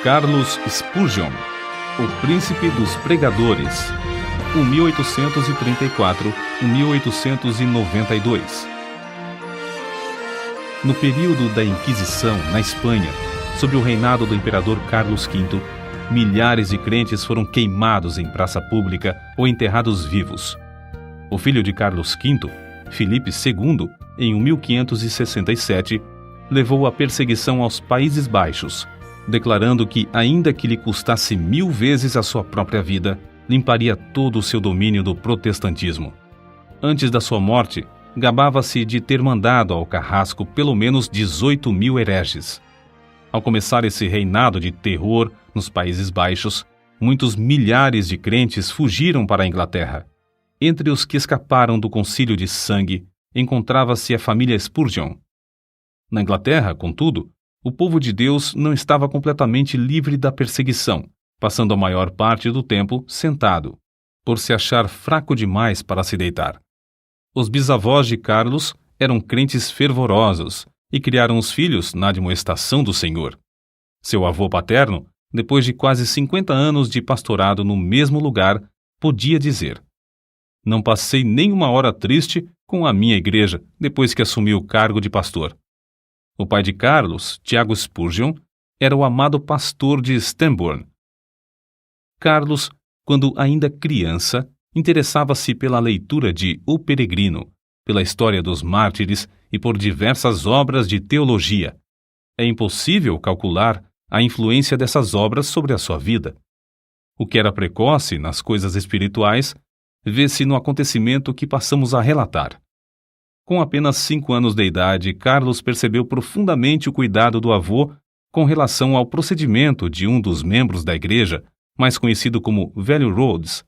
Carlos Spurgeon, o príncipe dos pregadores, 1834-1892. No período da Inquisição, na Espanha, sob o reinado do imperador Carlos V, milhares de crentes foram queimados em praça pública ou enterrados vivos. O filho de Carlos V, Filipe II, em 1567, levou a perseguição aos Países Baixos, declarando que, ainda que lhe custasse 1000 vezes a sua própria vida, limparia todo o seu domínio do protestantismo. Antes da sua morte, gabava-se de ter mandado ao carrasco pelo menos 18.000 hereges. Ao começar esse reinado de terror nos Países Baixos, muitos milhares de crentes fugiram para a Inglaterra. Entre os que escaparam do concílio de sangue, encontrava-se a família Spurgeon. Na Inglaterra, contudo, o povo de Deus não estava completamente livre da perseguição, passando a maior parte do tempo sentado, por se achar fraco demais para se deitar. Os bisavós de Carlos eram crentes fervorosos e criaram os filhos na admoestação do Senhor. Seu avô paterno, depois de quase 50 anos de pastorado no mesmo lugar, podia dizer: "Não passei nem uma hora triste com a minha igreja depois que assumi o cargo de pastor." O pai de Carlos, Tiago Spurgeon, era o amado pastor de Stambourne. Carlos, quando ainda criança, interessava-se pela leitura de O Peregrino, pela história dos mártires e por diversas obras de teologia. É impossível calcular a influência dessas obras sobre a sua vida. O que era precoce nas coisas espirituais vê-se no acontecimento que passamos a relatar. Com apenas 5 anos de idade, Carlos percebeu profundamente o cuidado do avô com relação ao procedimento de um dos membros da igreja, mais conhecido como Velho Rhodes.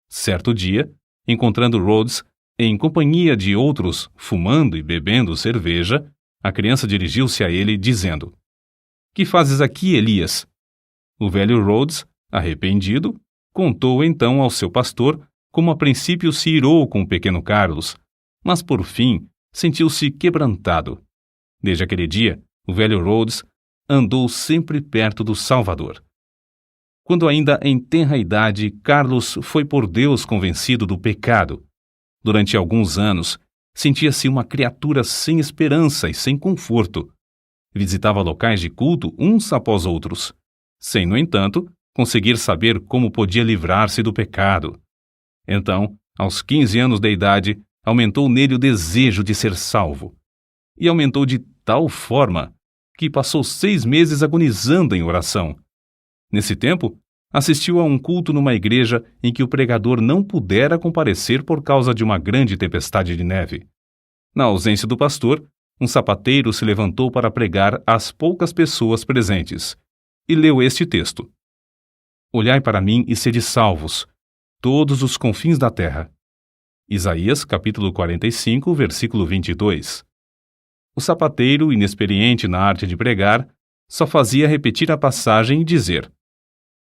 Certo dia, encontrando Rhodes em companhia de outros fumando e bebendo cerveja, a criança dirigiu-se a ele dizendo: "Que fazes aqui, Elias?" O velho Rhodes, arrependido, contou então ao seu pastor como a princípio se irou com o pequeno Carlos, mas por fim sentiu-se quebrantado. Desde aquele dia, o velho Rhodes andou sempre perto do Salvador. Quando ainda em tenra idade, Carlos foi por Deus convencido do pecado. Durante alguns anos, sentia-se uma criatura sem esperança e sem conforto. Visitava locais de culto uns após outros, sem, no entanto, conseguir saber como podia livrar-se do pecado. Então, aos 15 anos de idade, aumentou nele o desejo de ser salvo. E aumentou de tal forma que passou 6 meses agonizando em oração. Nesse tempo, assistiu a um culto numa igreja em que o pregador não pudera comparecer por causa de uma grande tempestade de neve. Na ausência do pastor, um sapateiro se levantou para pregar às poucas pessoas presentes e leu este texto: "Olhai para mim e sede salvos, todos os confins da terra." Isaías, capítulo 45, versículo 22. O sapateiro, inexperiente na arte de pregar, só fazia repetir a passagem e dizer: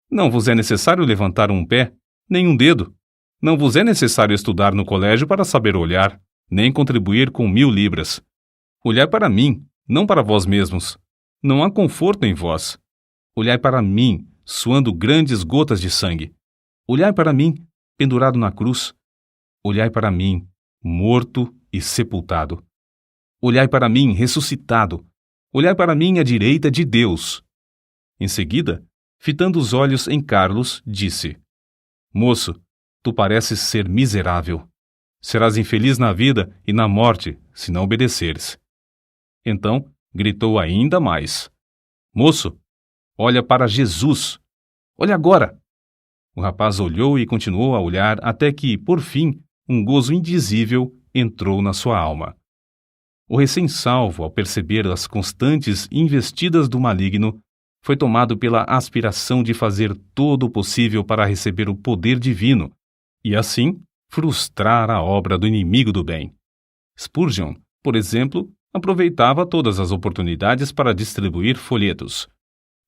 "Não vos é necessário levantar um pé, nem um dedo. Não vos é necessário estudar no colégio para saber olhar, nem contribuir com 1000 libras. Olhai para mim, não para vós mesmos. Não há conforto em vós. Olhai para mim, suando grandes gotas de sangue. Olhai para mim, pendurado na cruz. Olhai para mim, morto e sepultado. Olhai para mim, ressuscitado. Olhai para mim à direita de Deus." Em seguida, fitando os olhos em Carlos, disse: "Moço, tu pareces ser miserável. Serás infeliz na vida e na morte, se não obedeceres." Então, gritou ainda mais: "Moço, olha para Jesus. Olha agora." O rapaz olhou e continuou a olhar até que, por fim, um gozo indizível entrou na sua alma. O recém-salvo, ao perceber as constantes investidas do maligno, foi tomado pela aspiração de fazer todo o possível para receber o poder divino e, assim, frustrar a obra do inimigo do bem. Spurgeon, por exemplo, aproveitava todas as oportunidades para distribuir folhetos.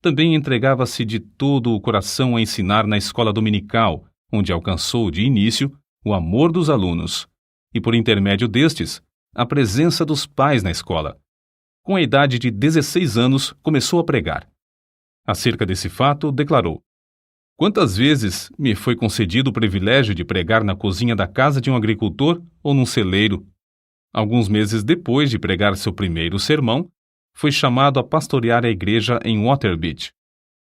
Também entregava-se de todo o coração a ensinar na escola dominical, onde alcançou de início o amor dos alunos, e por intermédio destes, a presença dos pais na escola. Com a idade de 16 anos, começou a pregar. Acerca desse fato, declarou: "Quantas vezes me foi concedido o privilégio de pregar na cozinha da casa de um agricultor ou num celeiro? Alguns meses depois de pregar seu primeiro sermão, foi chamado a pastorear a igreja em Waterbeach.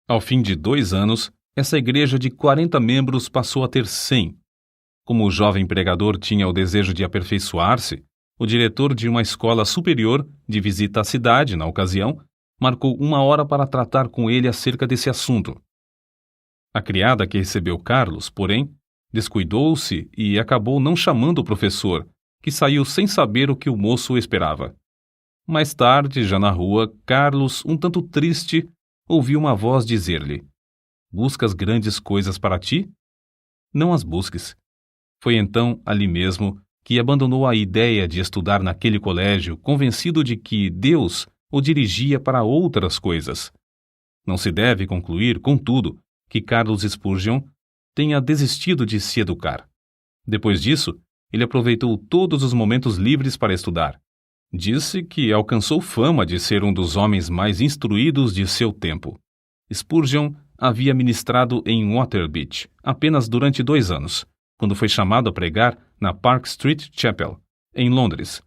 Ao fim de 2 anos, essa igreja de 40 membros passou a ter 100. Como o jovem pregador tinha o desejo de aperfeiçoar-se, o diretor de uma escola superior, de visita à cidade na ocasião, marcou 1 hora para tratar com ele acerca desse assunto. A criada que recebeu Carlos, porém, descuidou-se e acabou não chamando o professor, que saiu sem saber o que o moço esperava. Mais tarde, já na rua, Carlos, um tanto triste, ouviu uma voz dizer-lhe: "Buscas grandes coisas para ti? Não as busques." Foi então, ali mesmo, que abandonou a ideia de estudar naquele colégio, convencido de que Deus o dirigia para outras coisas. Não se deve concluir, contudo, que Carlos Spurgeon tenha desistido de se educar. Depois disso, ele aproveitou todos os momentos livres para estudar. Disse que alcançou fama de ser um dos homens mais instruídos de seu tempo. Spurgeon havia ministrado em Waterbeach apenas durante 2 anos, quando foi chamado a pregar na Park Street Chapel, em Londres.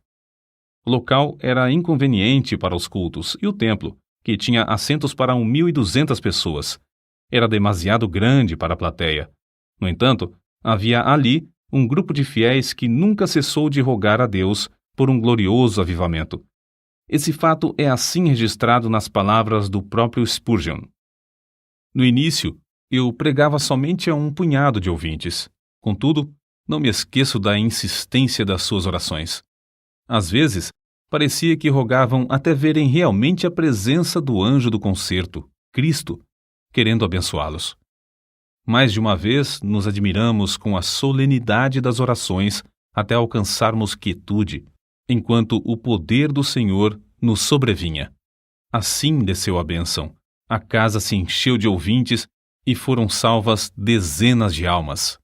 O local era inconveniente para os cultos e o templo, que tinha assentos para 1.200 pessoas, era demasiado grande para a plateia. No entanto, havia ali um grupo de fiéis que nunca cessou de rogar a Deus por um glorioso avivamento. Esse fato é assim registrado nas palavras do próprio Spurgeon. No início, eu pregava somente a um punhado de ouvintes. Contudo, não me esqueço da insistência das suas orações. Às vezes, parecia que rogavam até verem realmente a presença do anjo do concerto, Cristo, querendo abençoá-los. Mais de uma vez nos admiramos com a solenidade das orações até alcançarmos quietude, enquanto o poder do Senhor nos sobrevinha. Assim desceu a bênção, a casa se encheu de ouvintes e foram salvas dezenas de almas.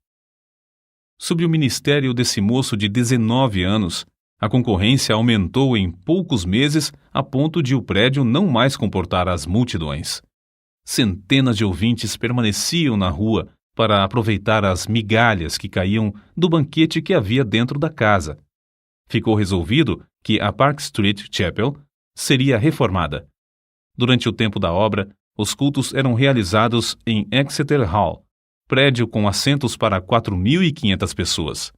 Sob o ministério desse moço de 19 anos, a concorrência aumentou em poucos meses a ponto de o prédio não mais comportar as multidões. Centenas de ouvintes permaneciam na rua para aproveitar as migalhas que caíam do banquete que havia dentro da casa. Ficou resolvido que a Park Street Chapel seria reformada. Durante o tempo da obra, os cultos eram realizados em Exeter Hall, prédio com assentos para 4.500 pessoas.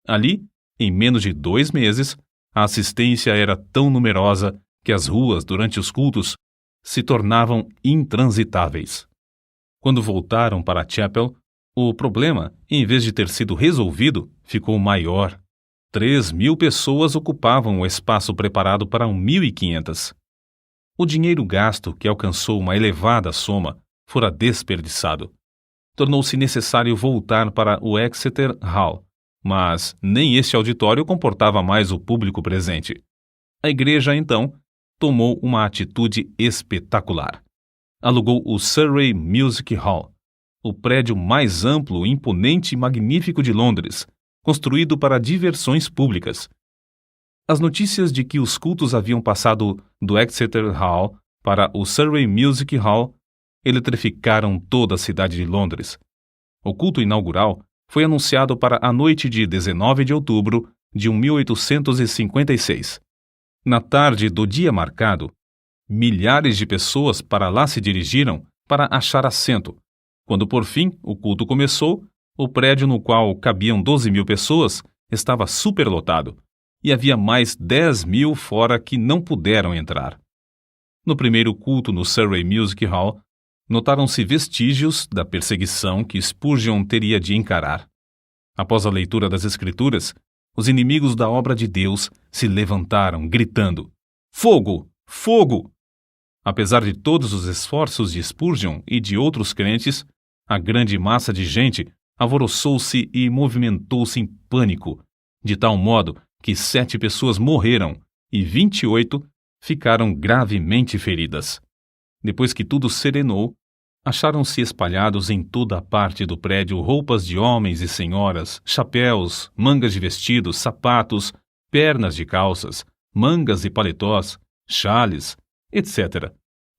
Ali, em menos de 2 meses, a assistência era tão numerosa que as ruas, durante os cultos, se tornavam intransitáveis. Quando voltaram para a Chapel, o problema, em vez de ter sido resolvido, ficou maior. 3.000 pessoas ocupavam o espaço preparado para 1.500. O dinheiro gasto, que alcançou uma elevada soma, fora desperdiçado. Tornou-se necessário voltar para o Exeter Hall, mas nem este auditório comportava mais o público presente. A igreja, então, tomou uma atitude espetacular. Alugou o Surrey Music Hall, o prédio mais amplo, imponente e magnífico de Londres, construído para diversões públicas. As notícias de que os cultos haviam passado do Exeter Hall para o Surrey Music Hall eletrificaram toda a cidade de Londres. O culto inaugural foi anunciado para a noite de 19 de outubro de 1856. Na tarde do dia marcado, milhares de pessoas para lá se dirigiram para achar assento. Quando por fim o culto começou, o prédio no qual cabiam 12.000 pessoas estava superlotado e havia mais 10.000 fora que não puderam entrar. No primeiro culto no Surrey Music Hall, notaram-se vestígios da perseguição que Spurgeon teria de encarar. Após a leitura das Escrituras, os inimigos da obra de Deus se levantaram, gritando: "Fogo! Fogo!" Apesar de todos os esforços de Spurgeon e de outros crentes, a grande massa de gente alvoroçou-se e movimentou-se em pânico, de tal modo que 7 pessoas morreram e 28 ficaram gravemente feridas. Depois que tudo serenou, acharam-se espalhados em toda a parte do prédio roupas de homens e senhoras, chapéus, mangas de vestidos, sapatos, pernas de calças, mangas e paletós, xales, etc.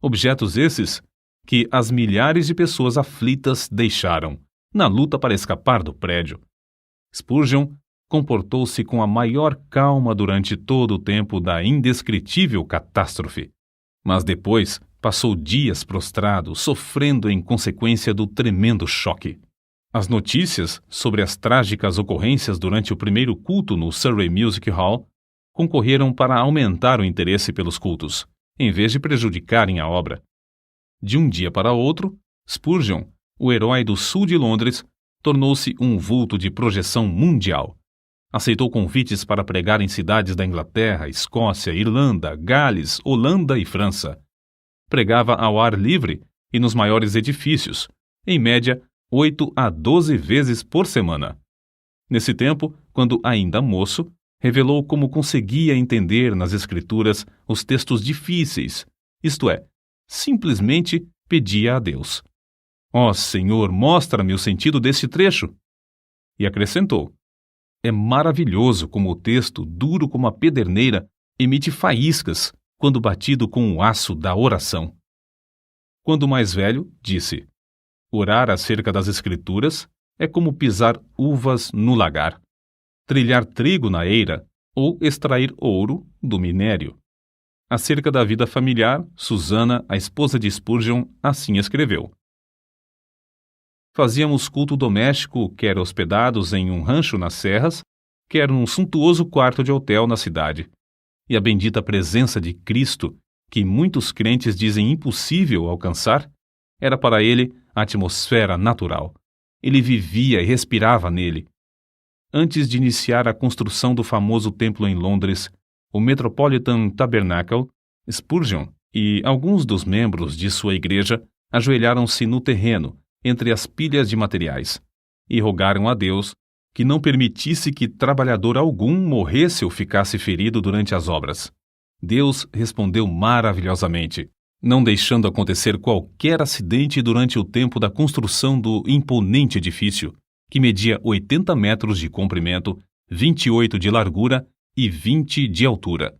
Objetos esses que as milhares de pessoas aflitas deixaram, na luta para escapar do prédio. Spurgeon comportou-se com a maior calma durante todo o tempo da indescritível catástrofe, mas depois passou dias prostrado, sofrendo em consequência do tremendo choque. As notícias sobre as trágicas ocorrências durante o primeiro culto no Surrey Music Hall concorreram para aumentar o interesse pelos cultos, em vez de prejudicarem a obra. De um dia para outro, Spurgeon, o herói do sul de Londres, tornou-se um vulto de projeção mundial. Aceitou convites para pregar em cidades da Inglaterra, Escócia, Irlanda, Gales, Holanda e França. Pregava ao ar livre e nos maiores edifícios, em média 8 a 12 vezes por semana. Nesse tempo, quando ainda moço, revelou como conseguia entender nas Escrituras os textos difíceis, isto é, simplesmente pedia a Deus: "Ó Senhor, mostra-me o sentido deste trecho." E acrescentou: "É maravilhoso como o texto, duro como a pederneira, emite faíscas quando batido com o aço da oração." Quando mais velho, disse: "Orar acerca das Escrituras é como pisar uvas no lagar, trilhar trigo na eira ou extrair ouro do minério." Acerca da vida familiar, Susana, a esposa de Spurgeon, assim escreveu: "Fazíamos culto doméstico, quer hospedados em um rancho nas serras, quer num suntuoso quarto de hotel na cidade. E a bendita presença de Cristo, que muitos crentes dizem impossível alcançar, era para ele a atmosfera natural. Ele vivia e respirava nele. Antes de iniciar a construção do famoso templo em Londres, o Metropolitan Tabernacle, Spurgeon e alguns dos membros de sua igreja ajoelharam-se no terreno, entre as pilhas de materiais, e rogaram a Deus que não permitisse que trabalhador algum morresse ou ficasse ferido durante as obras. Deus respondeu maravilhosamente, não deixando acontecer qualquer acidente durante o tempo da construção do imponente edifício, que media 80 metros de comprimento, 28 de largura e 20 de altura.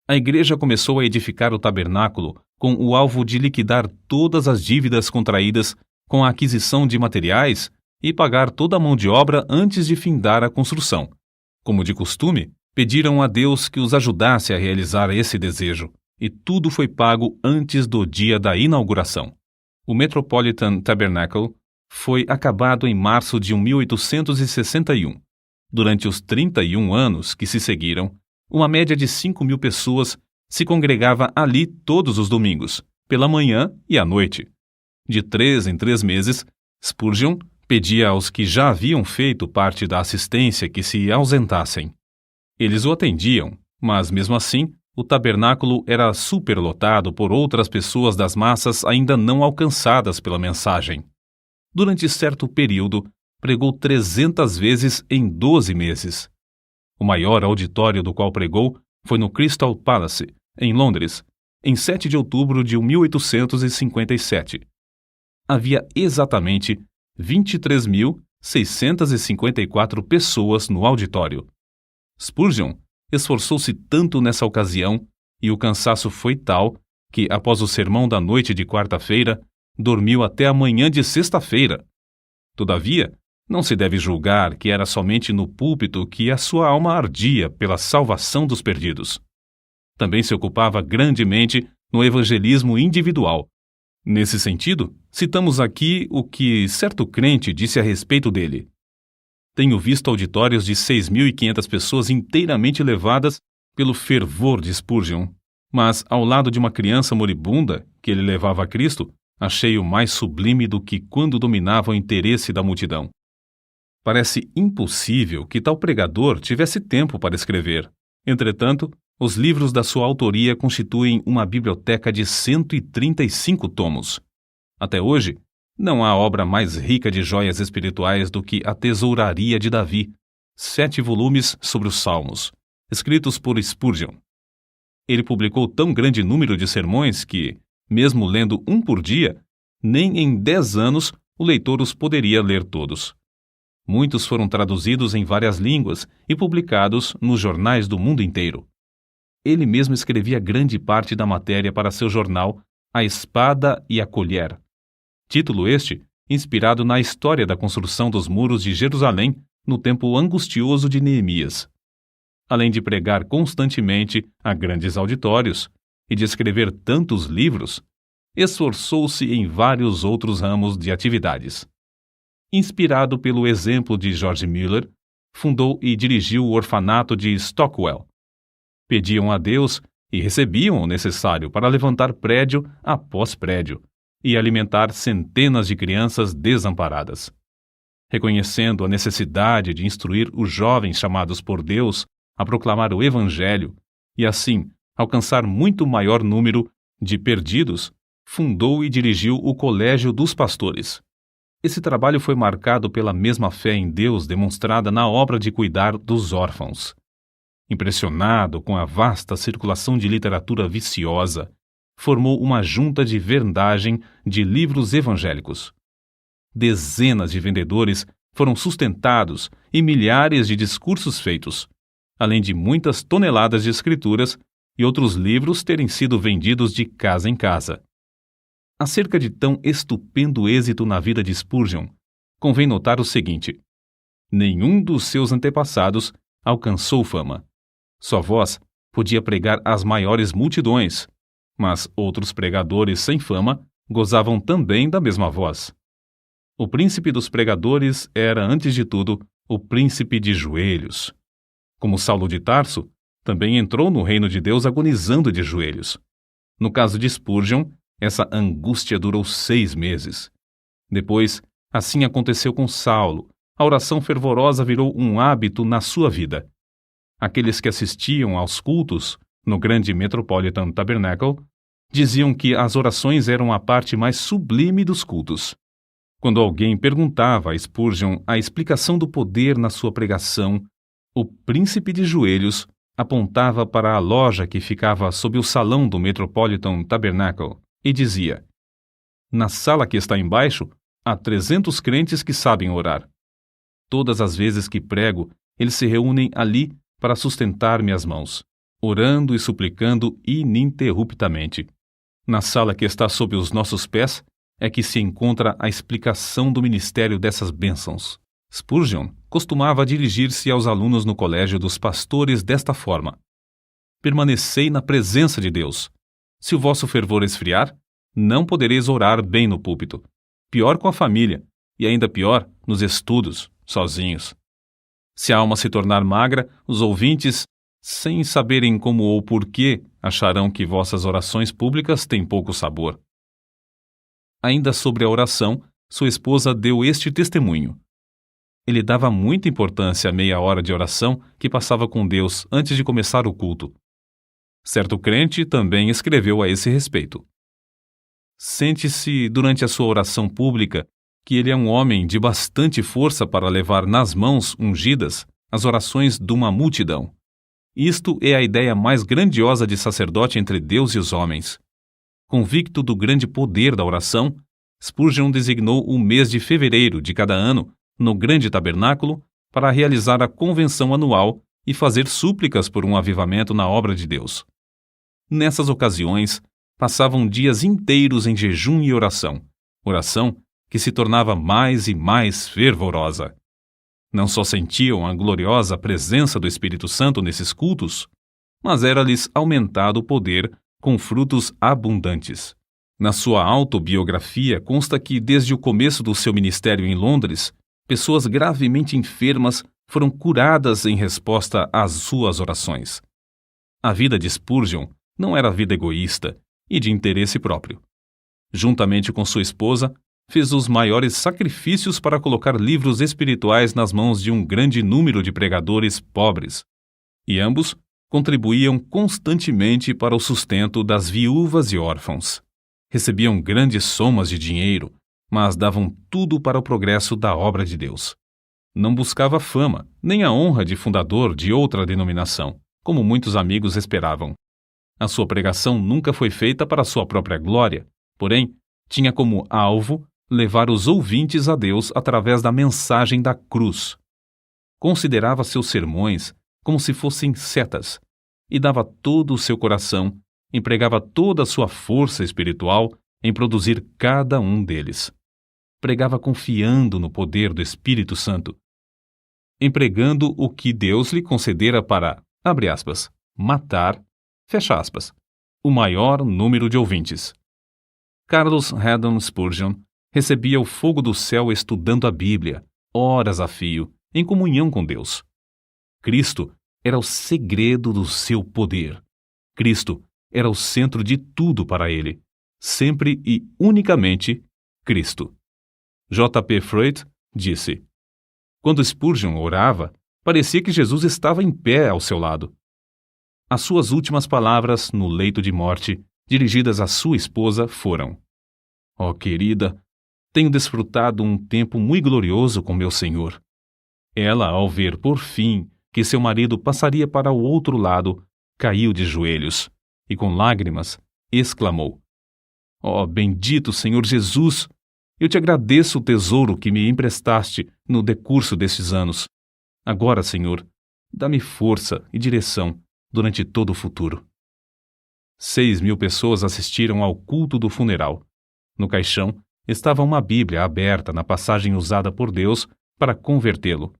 A igreja começou a edificar o tabernáculo com o alvo de liquidar todas as dívidas contraídas com a aquisição de materiais e pagar toda a mão de obra antes de findar a construção. Como de costume, pediram a Deus que os ajudasse a realizar esse desejo, e tudo foi pago antes do dia da inauguração. O Metropolitan Tabernacle foi acabado em março de 1861. Durante os 31 anos que se seguiram, uma média de 5.000 pessoas se congregava ali todos os domingos, pela manhã e à noite. De 3 em 3 meses, Spurgeon pedia aos que já haviam feito parte da assistência que se ausentassem. Eles o atendiam, mas mesmo assim, o tabernáculo era superlotado por outras pessoas das massas ainda não alcançadas pela mensagem. Durante certo período, pregou 300 vezes em 12 meses. O maior auditório do qual pregou foi no Crystal Palace, em Londres, em 7 de outubro de 1857. Havia exatamente 23.654 pessoas no auditório. Spurgeon esforçou-se tanto nessa ocasião e o cansaço foi tal que, após o sermão da noite de quarta-feira, dormiu até a manhã de sexta-feira. Todavia, não se deve julgar que era somente no púlpito que a sua alma ardia pela salvação dos perdidos. Também se ocupava grandemente no evangelismo individual. Nesse sentido, citamos aqui o que certo crente disse a respeito dele. Tenho visto auditórios de 6.500 pessoas inteiramente levadas pelo fervor de Spurgeon, mas ao lado de uma criança moribunda que ele levava a Cristo, achei-o mais sublime do que quando dominava o interesse da multidão. Parece impossível que tal pregador tivesse tempo para escrever. Entretanto, os livros da sua autoria constituem uma biblioteca de 135 tomos. Até hoje, não há obra mais rica de joias espirituais do que A Tesouraria de Davi, 7 volumes sobre os Salmos, escritos por Spurgeon. Ele publicou tão grande número de sermões que, mesmo lendo um por dia, nem em 10 anos o leitor os poderia ler todos. Muitos foram traduzidos em várias línguas e publicados nos jornais do mundo inteiro. Ele mesmo escrevia grande parte da matéria para seu jornal, A Espada e a Colher. Título este inspirado na história da construção dos muros de Jerusalém no tempo angustioso de Neemias. Além de pregar constantemente a grandes auditórios e de escrever tantos livros, esforçou-se em vários outros ramos de atividades. Inspirado pelo exemplo de George Mueller, fundou e dirigiu o orfanato de Stockwell. Pediam a Deus e recebiam o necessário para levantar prédio após prédio e alimentar centenas de crianças desamparadas. Reconhecendo a necessidade de instruir os jovens chamados por Deus a proclamar o Evangelho e, assim, alcançar muito maior número de perdidos, fundou e dirigiu o Colégio dos Pastores. Esse trabalho foi marcado pela mesma fé em Deus demonstrada na obra de cuidar dos órfãos. Impressionado com a vasta circulação de literatura viciosa, formou uma junta de vendagem de livros evangélicos. Dezenas de vendedores foram sustentados e milhares de discursos feitos, além de muitas toneladas de escrituras e outros livros terem sido vendidos de casa em casa. Acerca de tão estupendo êxito na vida de Spurgeon, convém notar o seguinte: nenhum dos seus antepassados alcançou fama. Sua voz podia pregar às maiores multidões, mas outros pregadores sem fama gozavam também da mesma voz. O príncipe dos pregadores era, antes de tudo, o príncipe de joelhos. Como Saulo de Tarso, também entrou no reino de Deus agonizando de joelhos. No caso de Spurgeon, essa angústia durou 6 meses. Depois, assim aconteceu com Saulo. A oração fervorosa virou um hábito na sua vida. Aqueles que assistiam aos cultos no grande Metropolitan Tabernacle diziam que as orações eram a parte mais sublime dos cultos. Quando alguém perguntava a Spurgeon a explicação do poder na sua pregação, o príncipe de joelhos apontava para a loja que ficava sob o salão do Metropolitan Tabernacle e dizia: na sala que está embaixo, há 300 crentes que sabem orar. Todas as vezes que prego, eles se reúnem ali para sustentar minhas mãos, orando e suplicando ininterruptamente. Na sala que está sob os nossos pés é que se encontra a explicação do ministério dessas bênçãos. Spurgeon costumava dirigir-se aos alunos no colégio dos pastores desta forma: permanecei na presença de Deus. Se o vosso fervor esfriar, não podereis orar bem no púlpito. Pior com a família, e ainda pior nos estudos, sozinhos. Se a alma se tornar magra, os ouvintes, sem saberem como ou porquê, acharão que vossas orações públicas têm pouco sabor. Ainda sobre a oração, sua esposa deu este testemunho: ele dava muita importância à meia hora de oração que passava com Deus antes de começar o culto. Certo crente também escreveu a esse respeito: sente-se durante a sua oração pública que ele é um homem de bastante força para levar nas mãos ungidas as orações de uma multidão. Isto é a ideia mais grandiosa de sacerdote entre Deus e os homens. Convicto do grande poder da oração, Spurgeon designou o mês de fevereiro de cada ano no grande tabernáculo para realizar a convenção anual e fazer súplicas por um avivamento na obra de Deus. Nessas ocasiões, passavam dias inteiros em jejum e oração que se tornava mais e mais fervorosa. Não só sentiam a gloriosa presença do Espírito Santo nesses cultos, mas era-lhes aumentado o poder com frutos abundantes. Na sua autobiografia consta que, desde o começo do seu ministério em Londres, pessoas gravemente enfermas foram curadas em resposta às suas orações. A vida de Spurgeon não era vida egoísta e de interesse próprio. Juntamente com sua esposa, fez os maiores sacrifícios para colocar livros espirituais nas mãos de um grande número de pregadores pobres, e ambos contribuíam constantemente para o sustento das viúvas e órfãos. Recebiam grandes somas de dinheiro, mas davam tudo para o progresso da obra de Deus. Não buscava fama, nem a honra de fundador de outra denominação, como muitos amigos esperavam. A sua pregação nunca foi feita para sua própria glória, porém, tinha como alvo levar os ouvintes a Deus através da mensagem da cruz. Considerava seus sermões como se fossem setas e dava todo o seu coração empregava toda a sua força espiritual em produzir cada um deles. Pregava confiando no poder do Espírito Santo, empregando o que Deus lhe concedera para, abre aspas, matar, fecha aspas, o maior número de ouvintes. Charles Haddon Spurgeon recebia o fogo do céu estudando a Bíblia, horas a fio, em comunhão com Deus. Cristo era o segredo do seu poder. Cristo era o centro de tudo para ele. Sempre e unicamente Cristo. J.P. Freud disse: quando Spurgeon orava, parecia que Jesus estava em pé ao seu lado. As suas últimas palavras no leito de morte, dirigidas à sua esposa, foram: ó querida, tenho desfrutado um tempo muito glorioso com meu Senhor. Ela, ao ver, por fim, que seu marido passaria para o outro lado, caiu de joelhos e, com lágrimas, exclamou: ó bendito Senhor Jesus! Eu te agradeço o tesouro que me emprestaste no decurso destes anos. Agora, Senhor, dá-me força e direção durante todo o futuro. 6.000 pessoas assistiram ao culto do funeral. No caixão estava uma Bíblia aberta na passagem usada por Deus para convertê-lo.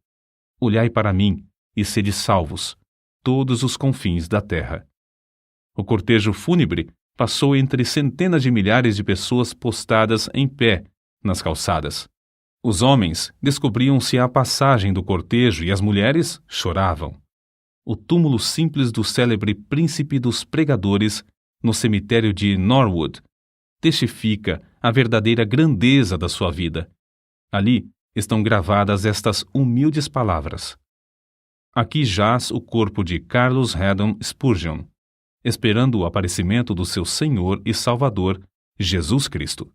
Olhai para mim e sede salvos, todos os confins da terra. O cortejo fúnebre passou entre centenas de milhares de pessoas postadas em pé nas calçadas. Os homens descobriam-se à passagem do cortejo e as mulheres choravam. O túmulo simples do célebre príncipe dos pregadores, no cemitério de Norwood, testifica a verdadeira grandeza da sua vida. Ali estão gravadas estas humildes palavras: aqui jaz o corpo de Charles Haddon Spurgeon, esperando o aparecimento do seu Senhor e Salvador, Jesus Cristo.